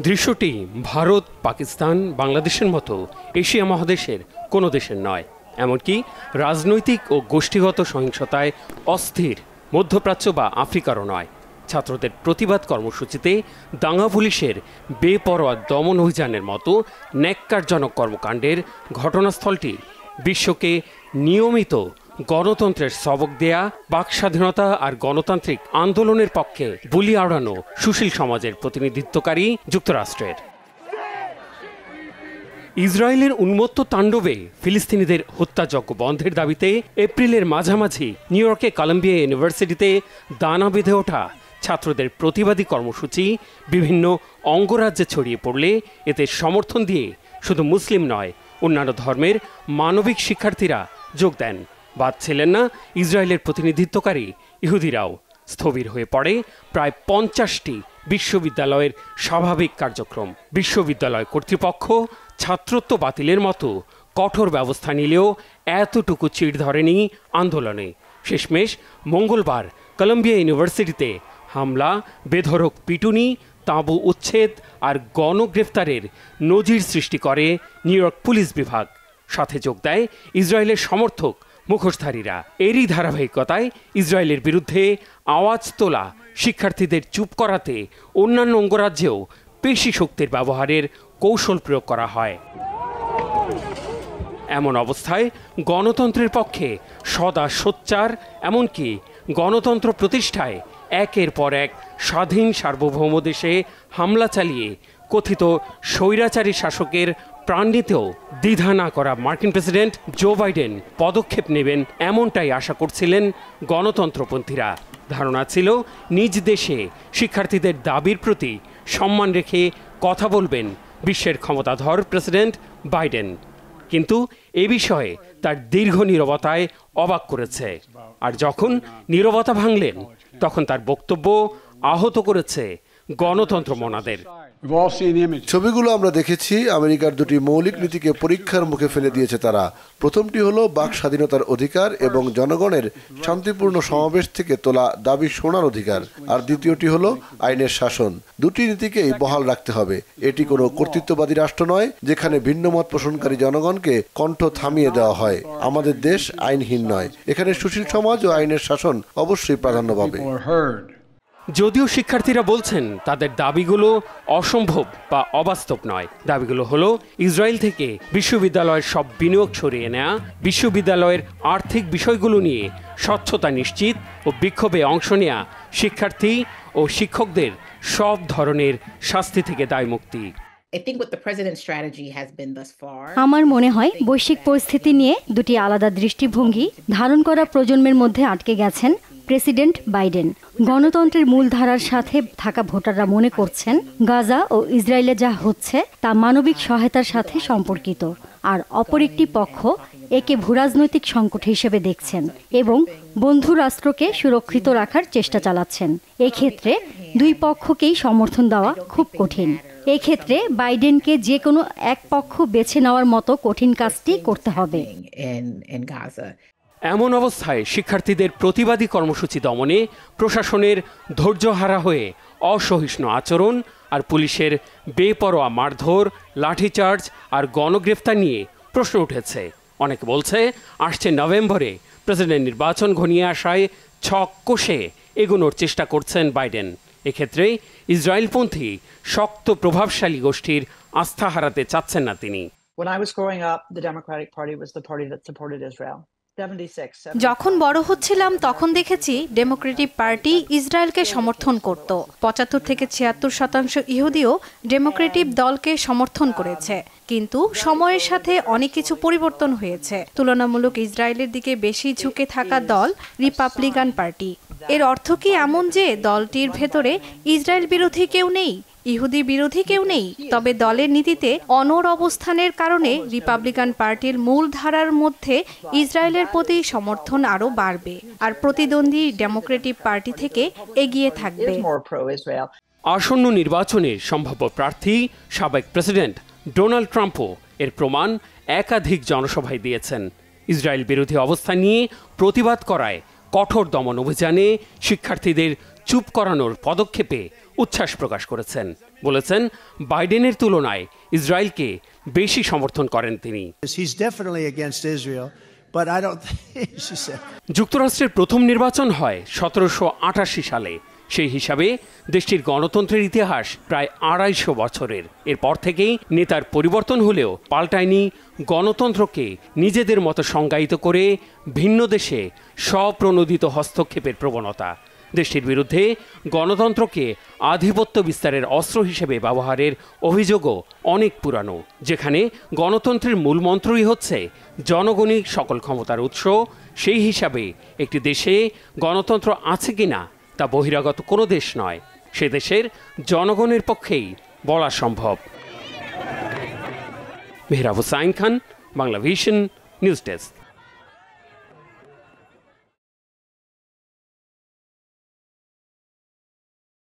দৃশ্যটি ভারত, পাকিস্তান, বাংলাদেশের মতো এশিয়া মহাদেশের কোনো দেশের নয়। এমনকি রাজনৈতিক ও গোষ্ঠীগত সহিংসতায় অস্থির মধ্যপ্রাচ্য বা আফ্রিকারও নয়। ছাত্রদের প্রতিবাদ কর্মসূচিতে দাঙ্গা পুলিশের বেপরোয়া দমন অভিযানের মতো ন্যাক্কারজনক কর্মকাণ্ডের ঘটনাস্থলটি বিশ্বকে নিয়মিত গণতন্ত্রের সবক দেয়া, বাক স্বাধীনতা আর গণতান্ত্রিক আন্দোলনের পক্ষে বুলি আওড়ানো সুশীল সমাজের প্রতিনিধিত্বকারী যুক্তরাষ্ট্রের। ইসরায়েলের উন্মত্ত তাণ্ডবে ফিলিস্তিনিদের হত্যাযজ্ঞ বন্ধের দাবিতে এপ্রিলের মাঝামাঝি নিউ ইয়র্কে কলম্বিয়া ইউনিভার্সিটিতে দানা বেঁধে ওঠা ছাত্রদের প্রতিবাদী কর্মসূচি বিভিন্ন অঙ্গরাজ্যে ছড়িয়ে পড়লে এতে সমর্থন দিয়ে শুধু মুসলিম নয়, অন্যান্য ধর্মের মানবিক শিক্ষার্থীরা যোগ দেন। বাদ ছিলেন না ইসরায়েলের প্রতিনিধিত্বকারী ইহুদিরাও। স্থবির হয়ে পড়ে প্রায় 50টি বিশ্ববিদ্যালয়ের স্বাভাবিক কার্যক্রম। বিশ্ববিদ্যালয় কর্তৃপক্ষ ছাত্রত্ব বাতিলের মতো কঠোর ব্যবস্থা নিলেও এতটুকু চিড় ধরেনি আন্দোলনে। শেষমেশ মঙ্গলবার কলম্বিয়া ইউনিভার্সিটিতে হামলা, বেধড়ক পিটুনি, তাঁবু উচ্ছেদ আর গণগ্রেফতারের নজির সৃষ্টি করে নিউ ইয়র্ক পুলিশ বিভাগ। সাথে যোগ দেয় ইসরায়েলের সমর্থক মুখোশধারীরা। এরই ধারাবাহিকতায় ইসরায়েলের বিরুদ্ধে আওয়াজ তোলা শিক্ষার্থীদের চুপ করাতে অন্যান্য অঙ্গরাজ্যেও পেশি শক্তির ব্যবহারের কৌশল প্রয়োগ করা হয়। এমন অবস্থায় গণতন্ত্রের পক্ষে সদা সোচ্চার, এমনকি গণতন্ত্র প্রতিষ্ঠায় একের পর এক স্বাধীন সার্বভৌম দেশে হামলা চালিয়ে কথিত স্বৈরাচারী শাসকের প্রাণ নিতেও দ্বিধা না করা মার্কিন প্রেসিডেন্ট জো বাইডেন পদক্ষেপ নেবেন এমনটাই আশা করছিলেন গণতন্ত্রপন্থীরা। ধারণা ছিল নিজ দেশে শিক্ষার্থীদের দাবির প্রতি সম্মান রেখে কথা বলবেন বিশ্বের ক্ষমতাধর প্রেসিডেন্ট বাইডেন। কিন্তু এ বিষয়ে তার দীর্ঘ নীরবতায় অবাক করেছে। আর যখন নীরবতা ভাঙলেন তখন তার বক্তব্য আহত করেছে গণতন্ত্র মনাদের। ছবিগুলো আমরা দেখেছি, আমেরিকার দুটি মৌলিক নীতিকে পরীক্ষার মুখে ফেলে দিয়েছে তারা। প্রথমটি হলো বাক স্বাধীনতার অধিকার এবং জনগণের শান্তিপূর্ণ সমাবেশ থেকে তোলা দাবি শোনার অধিকার, আর দ্বিতীয়টি হলো আইনের শাসন। দুটি নীতিকেই বহাল রাখতে হবে। এটি কোনো কর্তৃত্ববাদী রাষ্ট্র নয় যেখানে ভিন্নমত পোষণকারী জনগণকে কণ্ঠ থামিয়ে দেওয়া হয়। আমাদের দেশ আইনহীন নয়, এখানে সুশীল সমাজ ও আইনের শাসন অবশ্যই প্রাধান্য পাবে। যদিও শিক্ষার্থীরা বলছেন তাদের দাবিগুলো অসম্ভব বা অবাস্তব নয়। দাবিগুলো হলো ইসরায়েল থেকে বিশ্ববিদ্যালয়ের সব বিনিয়োগ সরিয়ে নেওয়া, বিশ্ববিদ্যালয়ের আর্থিক বিষয়গুলো নিয়ে স্বচ্ছতা নিশ্চিত ও বিক্ষোভে অংশ নেওয়া, শিক্ষার্থী ও শিক্ষকদের সব ধরনের শাস্তি থেকে দায়মুক্তি। আমার মনে হয় বৈশ্বিক পরিস্থিতি নিয়ে দুটি আলাদা দৃষ্টিভঙ্গি ধারণ করা প্রজন্মের মধ্যে আটকে গেছেন প্রেসিডেন্ট বাইডেন। গণতন্ত্রের মূলধারার সাথে থাকা ভোটাররা মনে করছেন গাজা ও ইসরায়েলে যা হচ্ছে তা মানবিক সহায়তার সাথে সম্পর্কিত, আর অপর একটি পক্ষ একে ভূরাজনৈতিক সংকট হিসেবে দেখছেন এবং বন্ধু রাষ্ট্রকে সুরক্ষিত রাখার চেষ্টা চালাচ্ছেন। এক্ষেত্রে দুই পক্ষকেই সমর্থন দেওয়া খুব কঠিন। এক্ষেত্রে বাইডেনকে যে কোনো এক পক্ষ বেছে নেওয়ার মতো কঠিন কাজটি করতে হবে। এমন অবস্থায় শিক্ষার্থীদের প্রতিবাদী কর্মসূচি দমনে প্রশাসনের ধৈর্যহারা হয়ে অসহিষ্ণু আচরণ আর পুলিশের বেপরোয়া মারধর, লাঠিচার্জ আর গণগ্রেফতার নিয়ে প্রশ্ন উঠেছে। অনেকে বলছে আসছে নভেম্বরে প্রেসিডেন্ট নির্বাচন ঘনিয়ে আসায় ছক কষে এগোনোর চেষ্টা করছেন বাইডেন। এক্ষেত্রে ইসরায়েলপন্থী শক্ত প্রভাবশালী গোষ্ঠীর আস্থা হারাতে চাচ্ছেন না তিনি। যখন বড় হচ্ছিলাম তখন দেখেছি ডেমোক্রেটিক পার্টি ইসরায়েলকে সমর্থন করত। 75 থেকে 76% ইহুদিও ডেমোক্রেটিক দলকে সমর্থন করেছে। কিন্তু সময়ের সাথে অনেক কিছু পরিবর্তন হয়েছে। তুলনামূলক ইসরায়েলের দিকে বেশি ঝুঁকে থাকা দল রিপাবলিকান পার্টি। এর অর্থ কি এমন যে দলটির ভেতরে ইসরায়েল বিরোধী কেউ নেই, ইহুদি বিরোধী কেউ নেই? তবে দলের নীতিতে অনড় অবস্থানের কারণে রিপাবলিকান পার্টির মূল ধারার মধ্যে ইসরায়েলের প্রতি সমর্থন আরও বাড়বে, আর প্রতিদ্বন্দ্বী ডেমোক্রেটিক পার্টি থেকে এগিয়ে থাকবে। আসন্ন নির্বাচনের সম্ভাব্য প্রার্থী সাবেক প্রেসিডেন্ট ডোনাল্ড ট্রাম্পও এর প্রমাণ একাধিক জনসভায় দিয়েছেন। ইসরায়েল বিরোধী অবস্থান নিয়ে প্রতিবাদ করায় কঠোর দমন অভিযানে শিক্ষার্থীদের চুপ করানোর পদক্ষেপে উচ্ছ্বাস প্রকাশ করেছেন। বলেছেন, বাইডেনের তুলনায় ইসরায়েলকে বেশি সমর্থন করেন তিনি। যুক্তরাষ্ট্রের প্রথম নির্বাচন হয় 1788 সালে। সেই হিসাবে দেশটির গণতন্ত্রের ইতিহাস প্রায় 250 বছরের। এরপর থেকেই নেতার পরিবর্তন হলেও পাল্টায়নি গণতন্ত্রকে নিজেদের মতো সংজ্ঞায়িত করে ভিন্ন দেশে স্বপ্রণোদিত হস্তক্ষেপের প্রবণতা। দেশটির বিরুদ্ধে গণতন্ত্রকে আধিপত্য বিস্তারের অস্ত্র হিসেবে ব্যবহারের অভিযোগও অনেক পুরানো, যেখানে গণতন্ত্রের মূল মন্ত্রই হচ্ছে জনগণই সকল ক্ষমতার উৎস। সেই হিসাবে একটি দেশে গণতন্ত্র আছে কিনা তা বহিরাগত কোনো দেশ নয়, সে দেশের জনগণের পক্ষেই বলা সম্ভব। Mehrab Hussain Khan, Bangla vision, news desk.